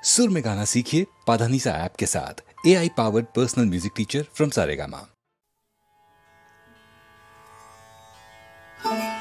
सुर में गाना सीखिए पाधानीसा ऐप के साथ। AI powered personal music teacher from Saregama. Bye.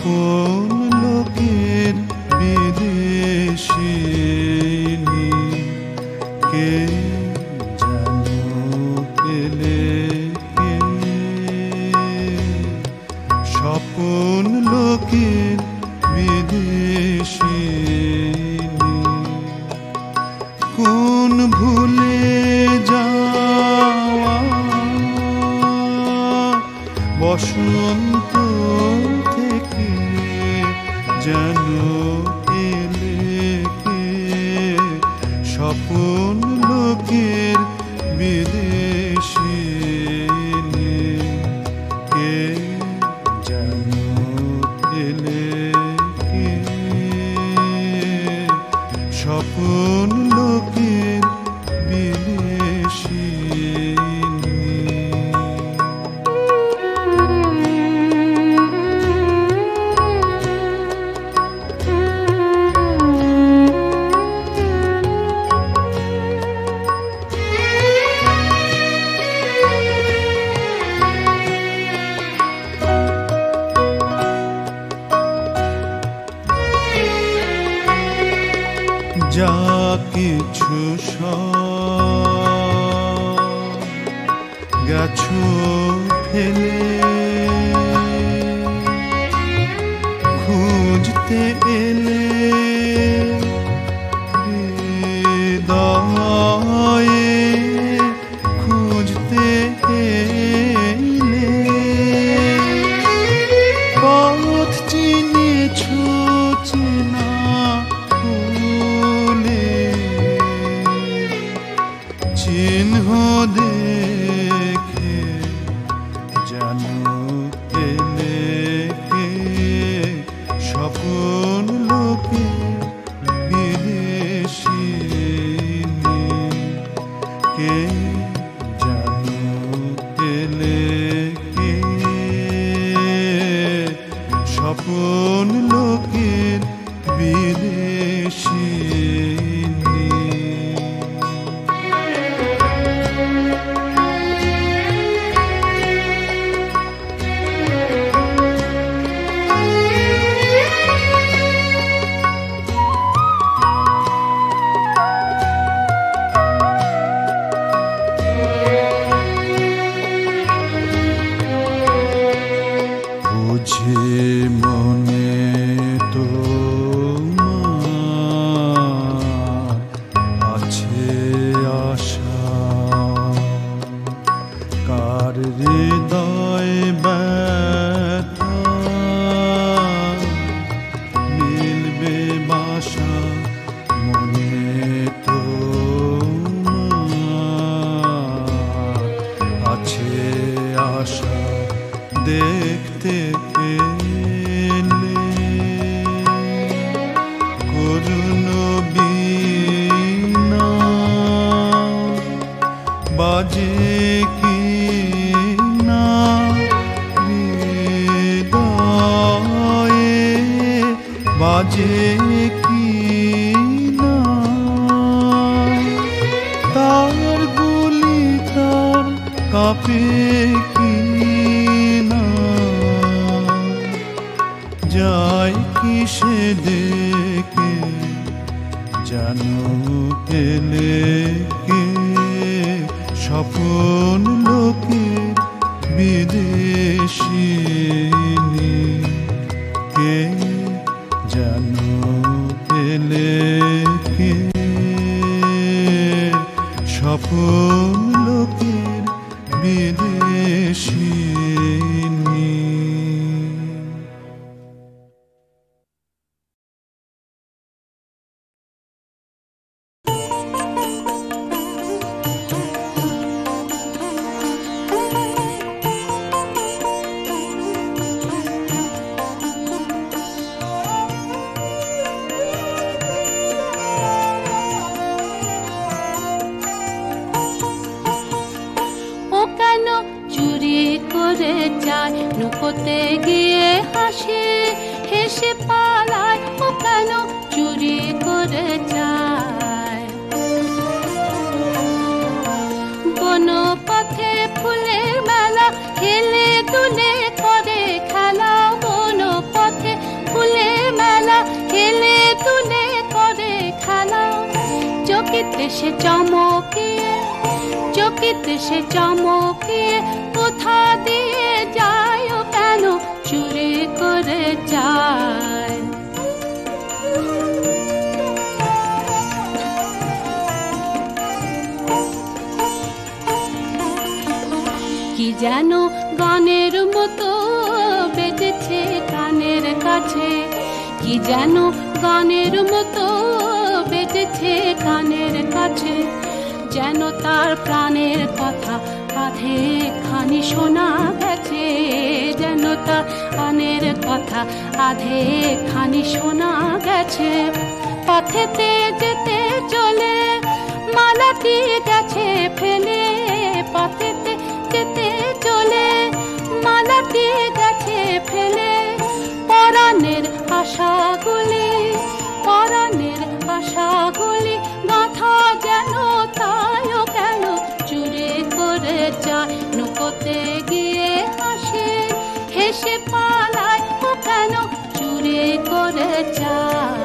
আপন লোকের বিদেশিনী কে জানো এলে কে স্বপন লোকের বিদেশিনী কোন ভুলে যাওয়া বসন্ত থেকে জানো এলে কে স্বপন লোকের বিদেশিনী কে জানো এলে কে স্বপন লোকের বিদেশিনী যা কিছু গেছো ফেলে খুঁজতে এলে হৃদয়ে খুঁজতে এলে পথ চিনেছো চেনা চিহ্ন দেখে জানো এলে কে স্বপন লোকে বিদেশিনী কে জানো এলে কে স্বপন লোকের বিদেশিনী বুঝে মনে তো আছে আশা কার হৃদয় ব্যথা মিলবে বাসা মনে তো আছে আশা দেখতে এলে করুণ বীণা বাজে কি না হৃদয়ে বাজে কি না তার গুলি তার কাঁপে কি না যায় কিসে দেখে জানো এলে কে স্বপন লোকের বিদেশিনী কে জানো এলে কে স্বপন লোকের বিদেশিনী লুকোতে গিয়ে হাসে হেসে পালায় ও কেন চুরি করে যায় বনপথে ফুলের মেলা হেলে দুলে করে খেলা বনপথে চকিতে সে চমকিয়ে, চকিতে সে চমকিয়ে কোথা দিয়ে যায় ও কেন চুরি করে যায়। কি যেন গানের মতো বেজেছে কানের কাছে, কি যেন গানের মতো বেজেছে কানের কাছে, যেন তার প্রাণের কথা আধে খানি শোনা গেছে, যেন তার প্রাণের কথা আধে খানি শোনা গেছে। পথেতে যেতে চলে মালাটি গেছে ফেলে, পথেতে যেতে চলে মালাটি গেছে ফেলে, পরাণের আশাগুলি, পরাণের আশাগুলি গাঁথা যেন তাইও কেন চুরি করে যায়। নুকোতে গিয়ে হাসে, হেসে পালায় ও কেন চুরি করে যায়।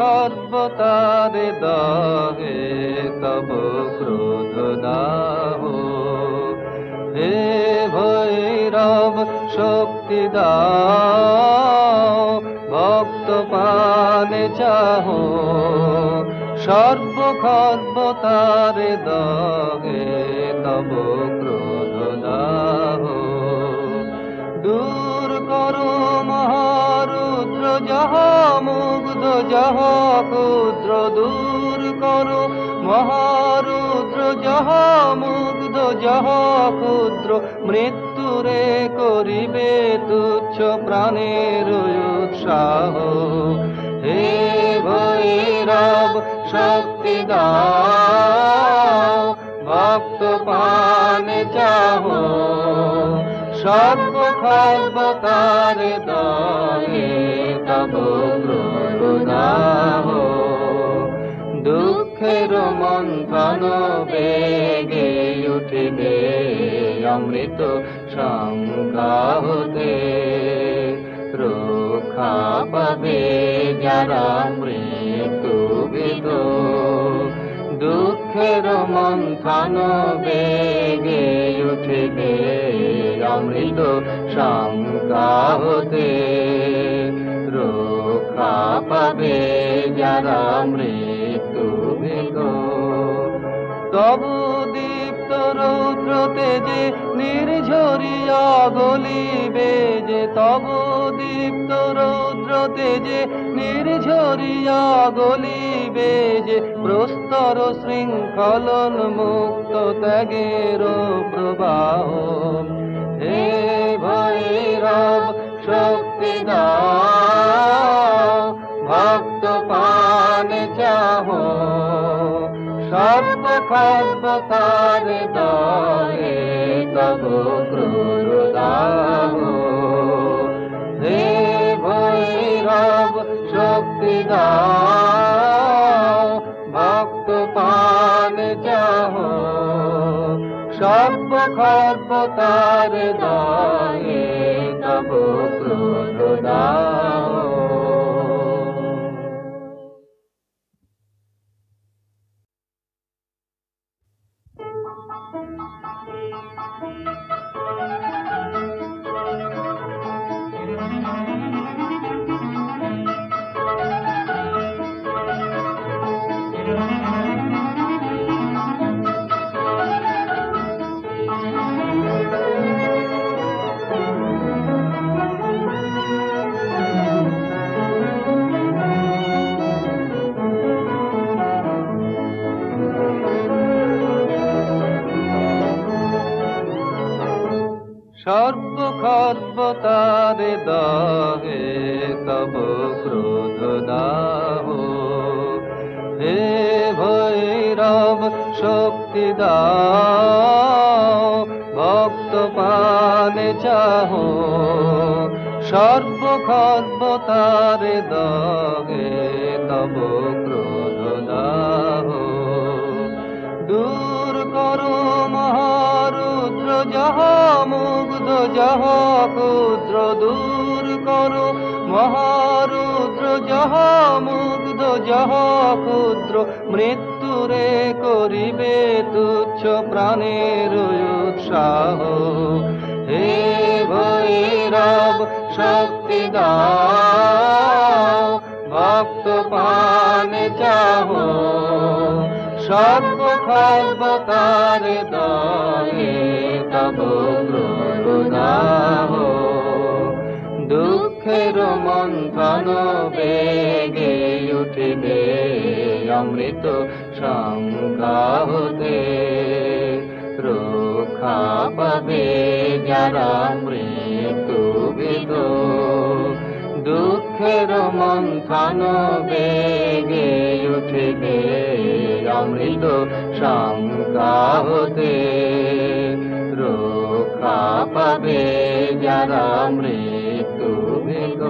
সর্বখর্বতারে দাহে তব ক্রোধ না হো, হে ভৈরব শক্তি দাও ভক্ত পা পানে চাহো সর্বক্ষর্বতার দগে তব ক্রোধ দাহ দূর করো মহারুদ্র যাহ মুগ্ধ যাহ ক্ষুদ্র দূর করো মহারুদ্র যাহ মুগ্ধ যাহ ক্ষুদ্র মৃত্যুরে করিবে তুচ্ছ প্রাণের উৎসাহ হে ভৈরব শক্তি দাও ভক্ত পানে চাহো সর্বক্ষর্বতার দগে তব ক্রোধ দাহ দুঃখের মন্থন বেগে উঠিবে অমৃত সংজ্ঞা হতে রক্ষা পাবে যারা মৃত্যু বিদ দুঃখের মন্থন বেগে উঠিবে অমৃত সংজ্ঞা হতে রক্ষা পাবে যারা মৃত্যু বিদ তবু দীপ্ত রৌদ্র তেজে নির্ঝরিয়া গলিবে যে তবু দীপ্ত রৌদ্র তেজে নির্ঝরিয়া গলিবে যে প্রস্তর শৃঙ্খলন মুক্ত ত্যাগের প্রবাহ হে ভৈরব শক্তি দাও ভক্ত পানে চাহো সর্বক্ষর্বতার দগে তব ক্রোধ দাহ হে ভৈরব শক্তি দাও ভক্ত পানে চাহো সর্বক্ষর্বতার দগে তব ক্রোধ দাহ সর্বক্ষর্বতার দগে তব ক্রোধ দাহ হে ভৈরব শক্তি দাও ভক্ত পানে চাহো সর্বক্ষর্বতার দগে তব ক্রোধ দাহ দূর করো মহারুদ্র যাহ মুগ্ধ যাহ ক্ষুদ্র দূর করো মহারুদ্র যাহ মুগ্ধ যাহ ক্ষুদ্র মৃত্যুরে করিবে তুচ্ছ প্রাণের উৎসাহ হে ভৈরব শক্তি দাও ভক্ত পানে চাহো সর্বক্ষর্বতার দগে তব ক্রোধ দাহ দুঃখের মন্থন বেগে উঠিবে অমৃত সংজ্ঞা হতে রক্ষা পাবে যারা মৃত্যু বিদ দুঃখের মন্থন বেগে উঠিবে অমৃত সংজ্ঞা হতে রক্ষা পাবে যারা মৃত্যু বিদ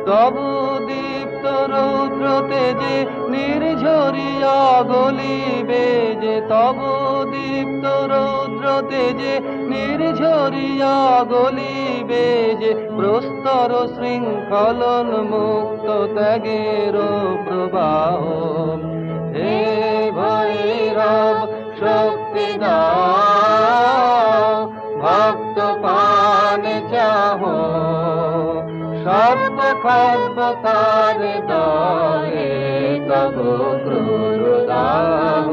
তবু দীপ্ত রৌদ্র তেজে নির্ঝরিয়া গলিবে যে তবু দীপ্ত রৌদ্র তেজে নির্ঝরিয়া গলিবে যে প্রস্তর শৃঙ্খলন মুক্ত ত্যাগের প্রবাহ হে ভৈরব শক্তি দাও ভক্ত পানে চাহো সর্বক্ষর্বতার সভ্যতার দয়ে তব ক্রূর দাহ।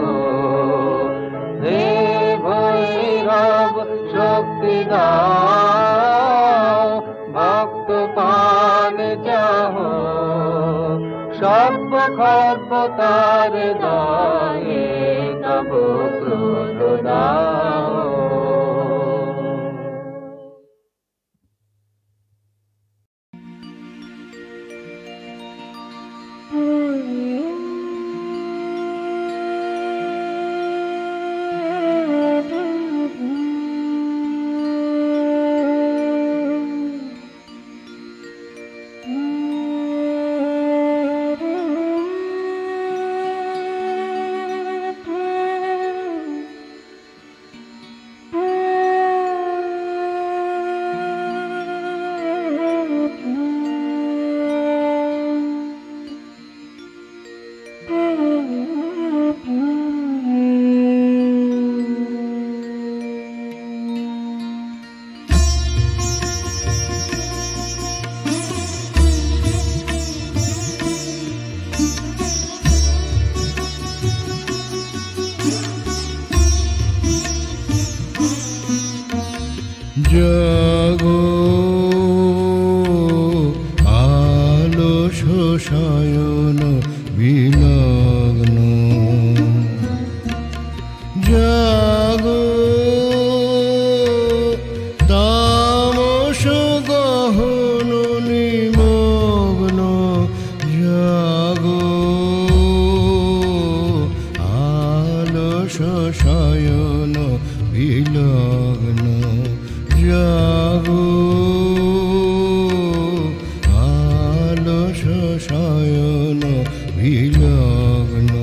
হে ভৈরব শক্তি দাও, ভক্ত পান চাহ, সভ্য সভ্যতার দয়ে তব ক্রোধ দাও। জাগো আলস শয়ন বিলগ্ন, জাগো তামস গহন নিমগ্ন, জাগো আলস শয়ন বিলগ্ন, জাগো আলস শয়ন বিলগ্ন,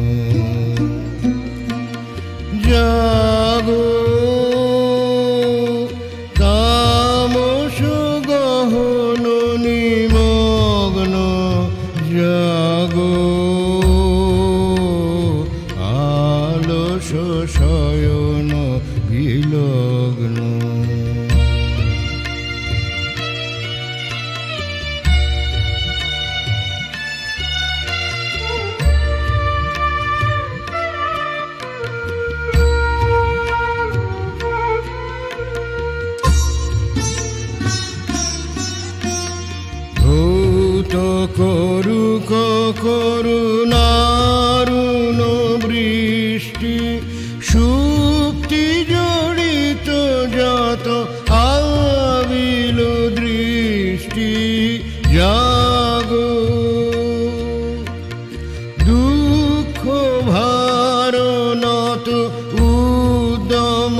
জাগো তামস গহন নিমগ্ন, জাগো আলস শয়ন বিলগ্ন। করুক করুণারুণ বৃষ্টি, সুপ্তি জড়িত যত আবিল দৃষ্টি, জাগো দুঃখ ভারনত উদ্যম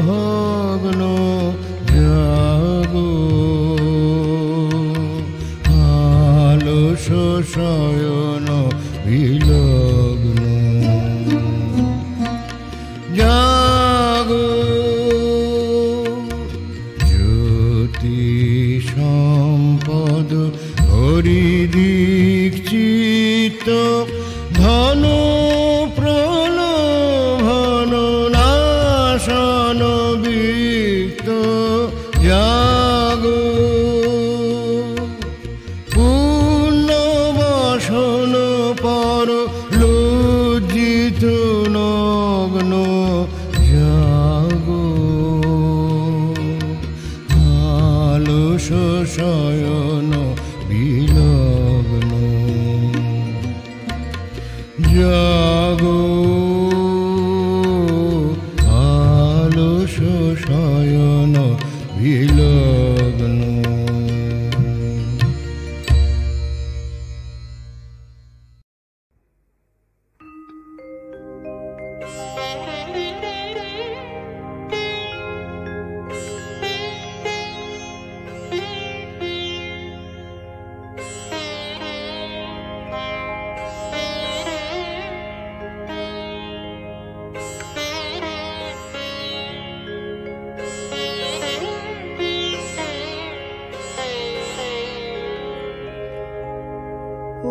ভগ্ন, জাগো আলস শয়ন বিলগ্ন, জাগো জ্যোতি সম্পদ হরিদীক্ষিত, ধন প্রলোভন নাশন বিক্ত, জাগো পুণ্যবাসন পর লজ্জিত নগ্ন, জাগো আলস শয়ন বিলগ্ন, জাগো আলস শয়ন বিলগ্ন।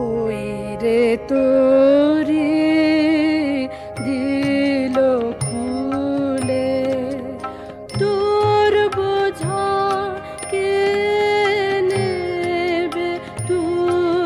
ওই রে তোরে দিল খুলে, তোর বোঝা কে নেবে তুই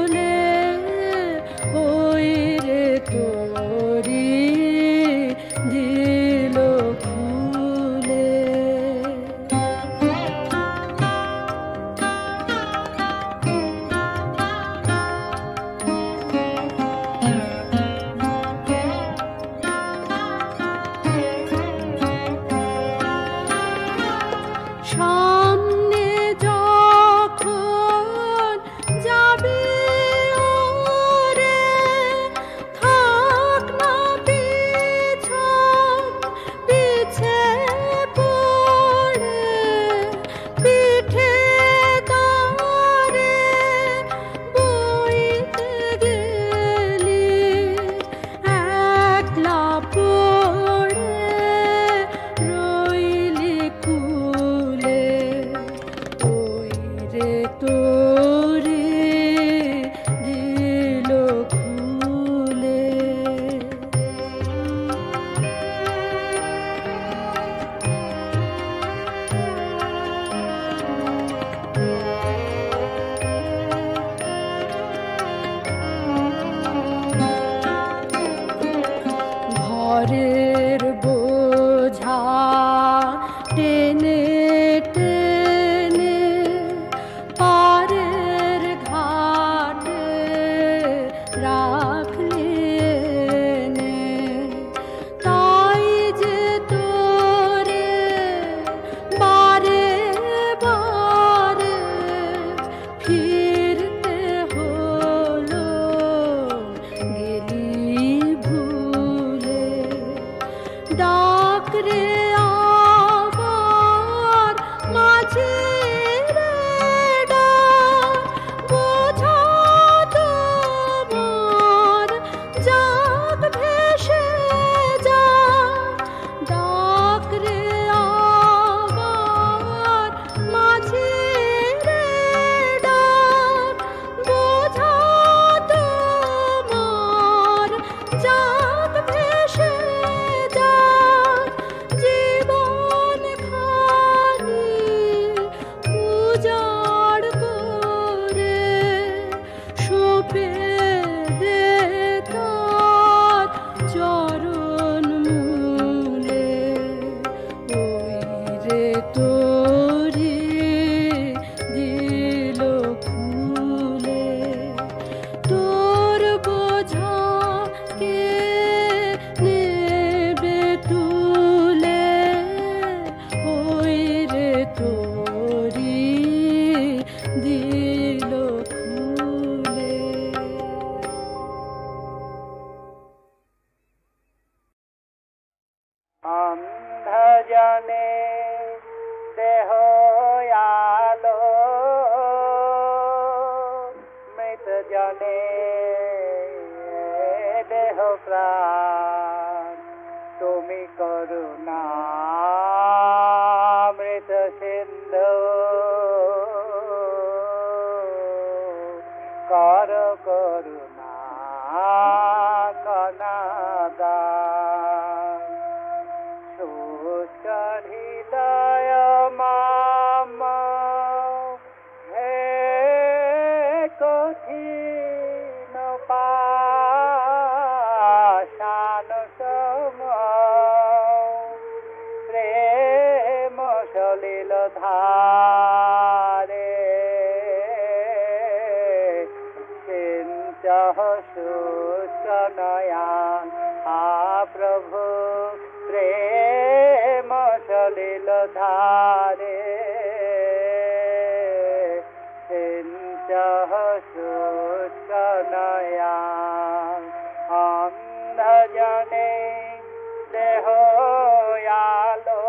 টেনে টেনে পারের ঘাটে রাখলে এনে। তাই যে তোরে বারে বারে ফিরতে হলো, গেলি ভুলে। ডাক রে আবার মাঝে রে ডাক, বোঝা তোমার যাক ভেসে যা। ডাক রে আবার মাঝে রে ডাক, বোঝা তোমার যাক ভেসে যা। জীবন খানি উজাড় করে সঁপে দে তার চরণ মূলে। ওই রে তোরি দিল খুলে, তোর বোঝা কে নেবে তুলে। ওই রে তোরি দিল খুলে। অন্ধজনে দেহ আলো, মৃতজনে দেহ প্রাণ। তুমি করুণা মৃত সিন্ধু, কর করুণা কনাদান। শুষ্ক হৃদয় মাম হে কঠিন পাষাণ সম, প্রেম সলিল ধারে সিঞ্চহ শুষ্ক নয়ন। প্রভু প্রেম সলিল ধারে সিঞ্চহ শুষ্ক নয়ন। অন্ধজনে দেহ আলো,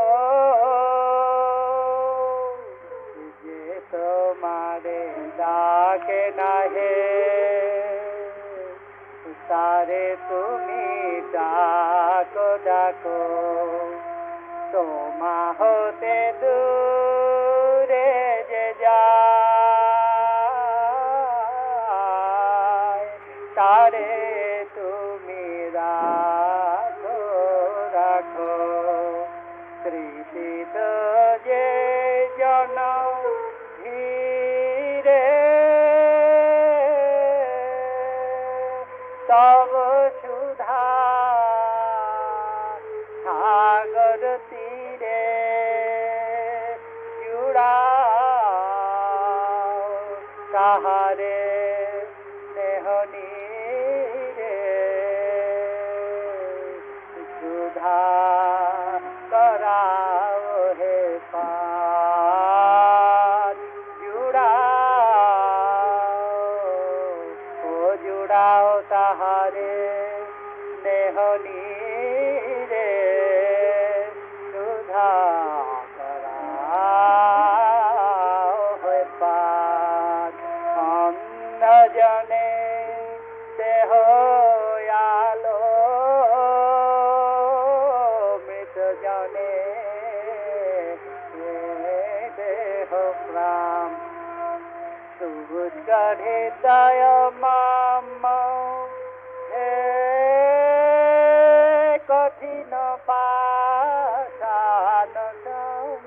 যে তোমারে ডাকে নাহে, তারে তুমি ডাকো ডাকো। তোমা হতে দূরে যে যায়, তারে তুমি রাখো রাখো। তৃষিত যে জন ধীরে তব সুধা সাগর তীরে জুড়াও তাহারে স্নেহ নীরে। সুধা করাও হে পার, জুড়াও ও জুড়াও তাহারে স্নেহ নীরে। সুধা করাও হে পার। অন্ধজনে দেহ আলো, মৃতজনে দেহ প্রাণ। শুষ্ক হৃদয় মাম হে কঠিন পাষাণ সম।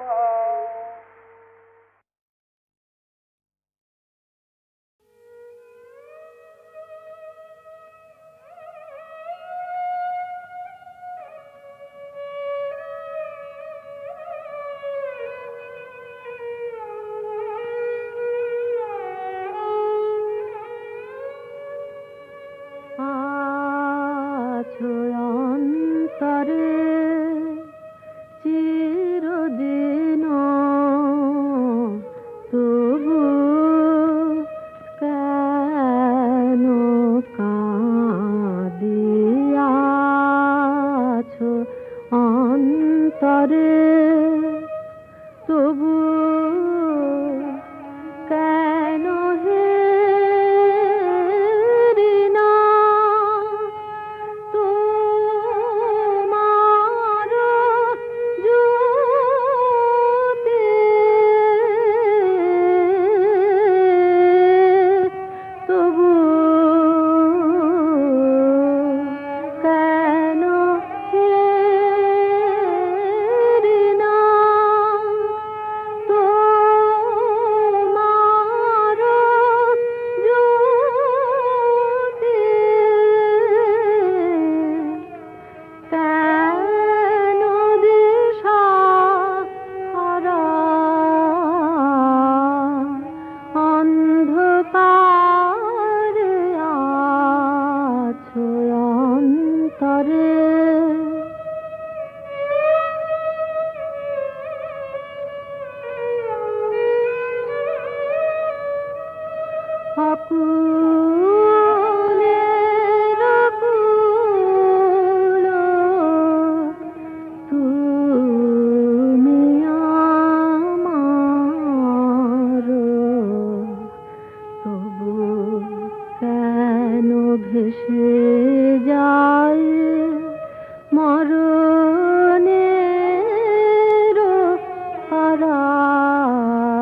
পারাবারে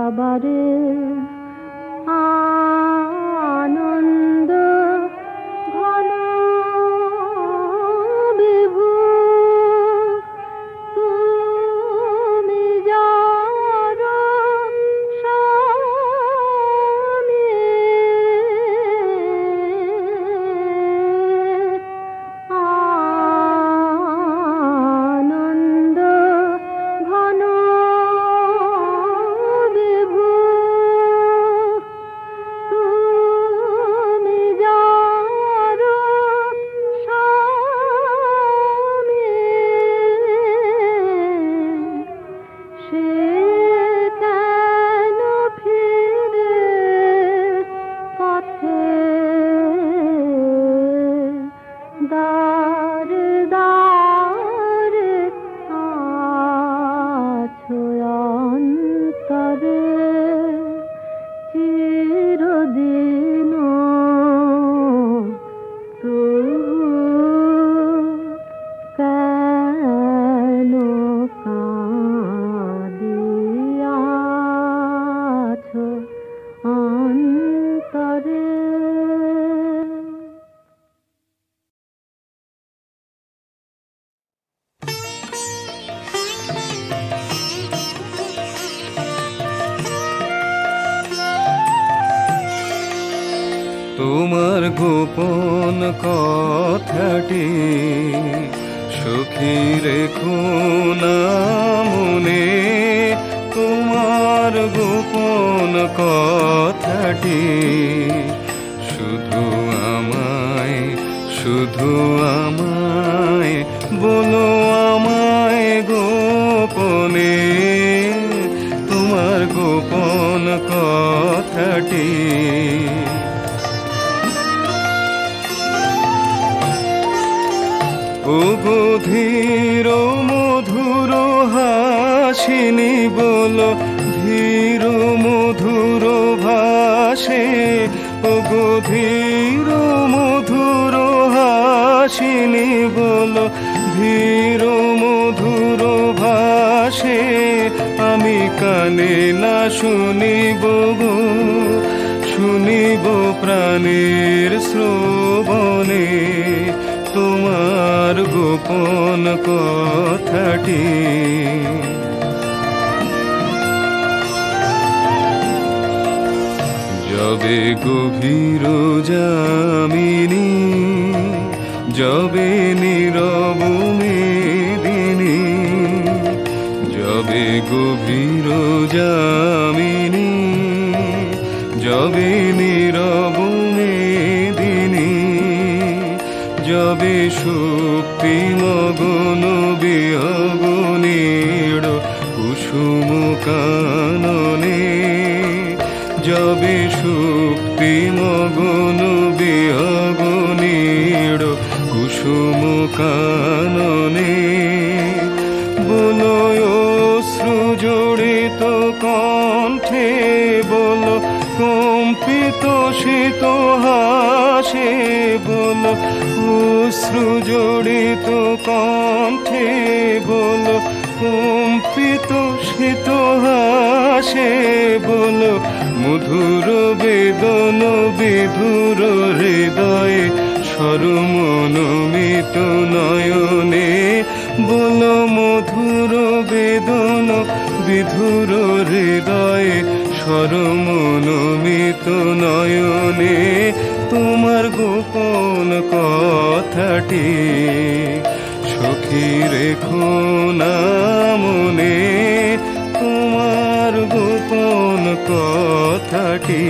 আনন্দ ঘন বিভু তুমি যার স্বামী আনন্দ ঘন বিভু তুমি যার স্বামী সে কেন ফিরে পথে দারে দারে আছো অন্তরে চিরদিন তবু কেন কাঁদিয়াছো অন্তরে। তোমার গোপন কথাটি সখী রেখো না মনে, তোমার গোপন কথাটি শুধু আমায় বলো আমায় গোপনে, তোমার গোপন কথাটি। ও গো ধীর মধুর হাসিনি বলো, ধীর মধুর ভাষে, ও গো ধীর মধুর হাসিনি বলো, ধীর মধুর ভাষে আমি কানে না শুনিব গো, শুনিব প্রাণের শ্রবণে তোমার গোপন কথাটি। যবে গভীর যামিনী, যবে নীরব মেদিনী, যবে গভীর যামিনী, যবে নীরব মেদিনী, যবে শক্তি মগন বিহগনীড় কুসুম কাননে, যবে শক্তি মগন বিহগনীড় কুসুম কাননে, বলো অশ্রু জড়িত কণ্ঠে, বলো কম্পিত শীত হাসে, বলো অশ্রু জড়িত কণ্ঠে, বলো কম্পিত শীত হাসে, বলো মধুর বেদন বিধুর হৃদয়ে সরমনমিত নয়নে, বলো মধুর বেদন বিধুর হৃদয়ে সরমনমিত নয়নে তোমার গোপন কথাটি সখী রেখো না মনে, তোমার গোপন কথাটি।